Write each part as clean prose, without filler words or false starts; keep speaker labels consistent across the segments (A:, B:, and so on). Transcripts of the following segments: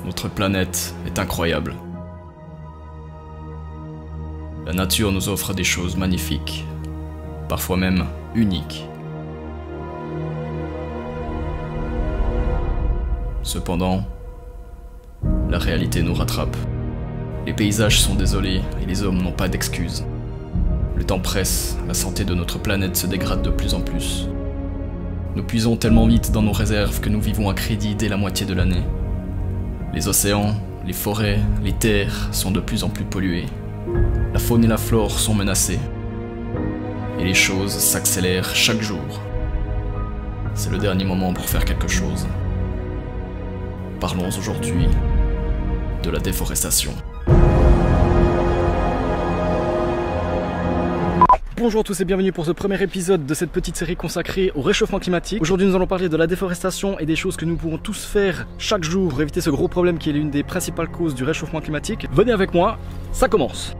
A: notre planète est incroyable. La nature nous offre des choses magnifiques, parfois même uniques. Cependant, la réalité nous rattrape. Les paysages sont désolés et les hommes n'ont pas d'excuses. Le temps presse, la santé de notre planète se dégrade de plus en plus. Nous puisons tellement vite dans nos réserves que nous vivons à crédit dès la moitié de l'année. Les océans, les forêts, les terres sont de plus en plus polluées. La faune et la flore sont menacées. Et les choses s'accélèrent chaque jour. C'est le dernier moment pour faire quelque chose. Parlons aujourd'hui de la déforestation.
B: Bonjour à tous et bienvenue pour ce premier épisode de cette petite série consacrée au réchauffement climatique. Aujourd'hui nous allons parler de la déforestation et des choses que nous pouvons tous faire chaque jour pour éviter ce gros problème qui est l'une des principales causes du réchauffement climatique. Venez avec moi, ça commence!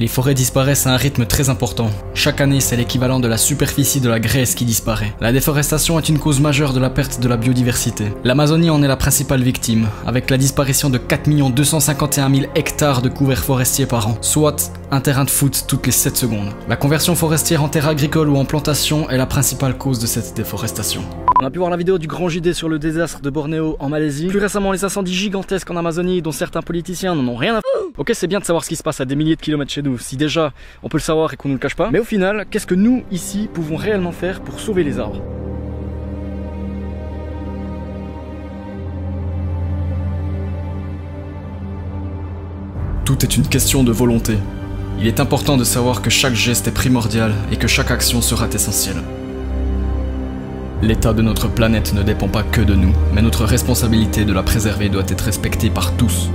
A: Les forêts disparaissent à un rythme très important. Chaque année, c'est l'équivalent de la superficie de la Grèce qui disparaît. La déforestation est une cause majeure de la perte de la biodiversité. L'Amazonie en est la principale victime, avec la disparition de 4 251 000 hectares de couverts forestiers par an, soit un terrain de foot toutes les 7 secondes. La conversion forestière en terre agricole ou en plantation est la principale cause de cette déforestation.
B: On a pu voir la vidéo du grand JD sur le désastre de Bornéo en Malaisie. Plus récemment, les incendies gigantesques en Amazonie dont certains politiciens n'en ont rien à foutre. Ok, c'est bien de savoir ce qui se passe à des milliers de kilomètres chez nous, si déjà on peut le savoir et qu'on nous le cache pas. Mais au final, qu'est-ce que nous, ici, pouvons réellement faire pour sauver les arbres?
A: Tout est une question de volonté. Il est important de savoir que chaque geste est primordial et que chaque action sera essentielle. L'état de notre planète ne dépend pas que de nous, mais notre responsabilité de la préserver doit être respectée par tous.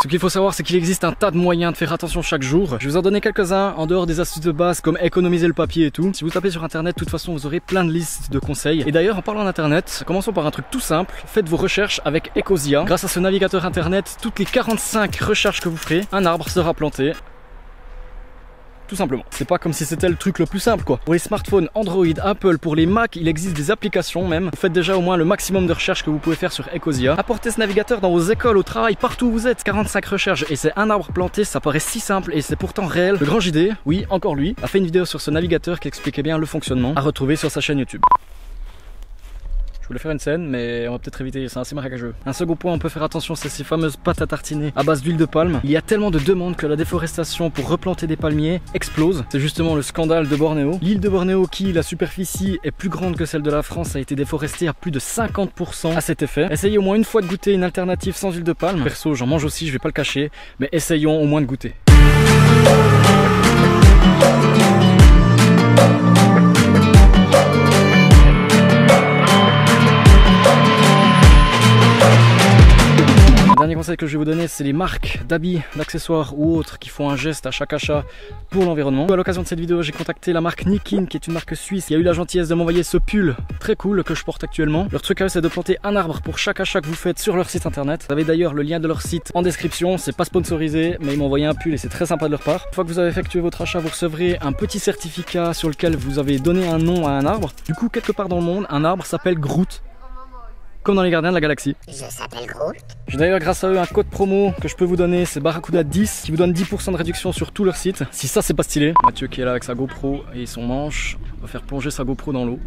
B: Ce qu'il faut savoir, c'est qu'il existe un tas de moyens de faire attention chaque jour. Je vais vous en donner quelques-uns en dehors des astuces de base comme économiser le papier et tout. Si vous tapez sur internet, de toute façon, vous aurez plein de listes de conseils. Et d'ailleurs, en parlant d'internet, commençons par un truc tout simple. Faites vos recherches avec Ecosia. Grâce à ce navigateur internet, toutes les 45 recherches que vous ferez, un arbre sera planté. Tout simplement. C'est pas comme si c'était le truc le plus simple quoi. Pour les smartphones Android, Apple, pour les Mac, il existe des applications même. Vous faites déjà au moins le maximum de recherches que vous pouvez faire sur Ecosia. Apportez ce navigateur dans vos écoles, au travail, partout où vous êtes. 45 recherches et c'est un arbre planté, ça paraît si simple et c'est pourtant réel. Le grand JD, oui, encore lui, a fait une vidéo sur ce navigateur qui expliquait bien le fonctionnement, à retrouver sur sa chaîne YouTube. Je voulais faire une scène, mais on va peut-être éviter, c'est assez marécageux. Un second point, on peut faire attention, c'est ces fameuses pâtes à tartiner à base d'huile de palme. Il y a tellement de demandes que la déforestation pour replanter des palmiers explose. C'est justement le scandale de Bornéo. L'île de Bornéo, qui, la superficie est plus grande que celle de la France, a été déforestée à plus de 50% à cet effet. Essayez au moins une fois de goûter une alternative sans huile de palme. Perso, j'en mange aussi, je vais pas le cacher, mais essayons au moins de goûter. Dernier conseil que je vais vous donner, c'est les marques d'habits, d'accessoires ou autres qui font un geste à chaque achat pour l'environnement. À l'occasion de cette vidéo, j'ai contacté la marque Nikin, qui est une marque suisse, qui a eu la gentillesse de m'envoyer ce pull très cool que je porte actuellement. Leur truc à eux, c'est de planter un arbre pour chaque achat que vous faites sur leur site internet. Vous avez d'ailleurs le lien de leur site en description, c'est pas sponsorisé, mais ils m'ont envoyé un pull et c'est très sympa de leur part. Une fois que vous avez effectué votre achat, vous recevrez un petit certificat sur lequel vous avez donné un nom à un arbre. Du coup, quelque part dans le monde, un arbre s'appelle Groot. Comme dans les Gardiens de la Galaxie.
C: Je s'appelle Groot.
B: J'ai d'ailleurs grâce à eux un code promo que je peux vous donner, c'est Barracuda10 qui vous donne 10% de réduction sur tout leur site. Si ça c'est pas stylé. Mathieu qui est là avec sa GoPro et son manche va faire plonger sa GoPro dans l'eau.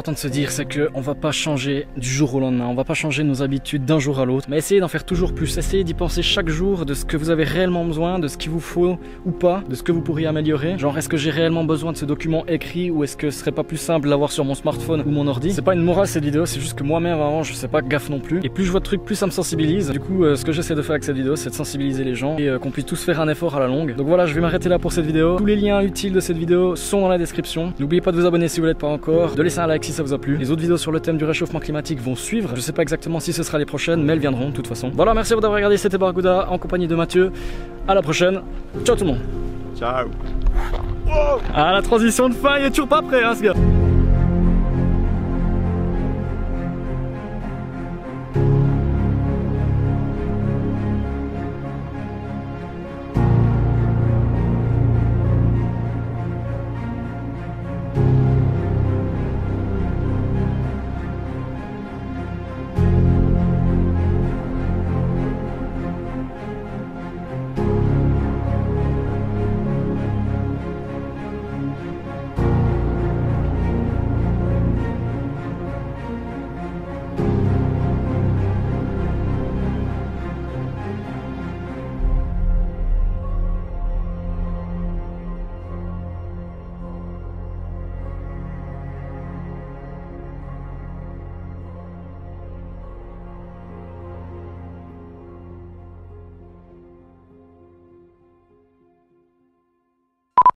B: important de se dire, c'est qu'on va pas changer du jour au lendemain, on va pas changer nos habitudes d'un jour à l'autre, mais essayez d'en faire toujours plus, essayez d'y penser chaque jour, de ce que vous avez réellement besoin, de ce qu'il vous faut ou pas, de ce que vous pourriez améliorer. Genre, est-ce que j'ai réellement besoin de ce document écrit ou est-ce que ce serait pas plus simple de l'avoir sur mon smartphone ou mon ordi? C'est pas une morale cette vidéo, c'est juste que moi-même avant je sais pas gaffe non plus. Et plus je vois de trucs, plus ça me sensibilise. Du coup, ce que j'essaie de faire avec cette vidéo, c'est de sensibiliser les gens et qu'on puisse tous faire un effort à la longue. Donc voilà, je vais m'arrêter là pour cette vidéo. Tous les liens utiles de cette vidéo sont dans la description. N'oubliez pas de vous abonner si vous l'êtes pas encore, de laisser un like si ça vous a plu. Les autres vidéos sur le thème du réchauffement climatique vont suivre. Je sais pas exactement si ce sera les prochaines, mais elles viendront de toute façon. Voilà, merci d'avoir regardé, c'était Barracuda en compagnie de Mathieu. À la prochaine. Ciao tout le monde.
C: Ciao.
B: Ah, la transition de fin, il est toujours pas prêt hein ce gars.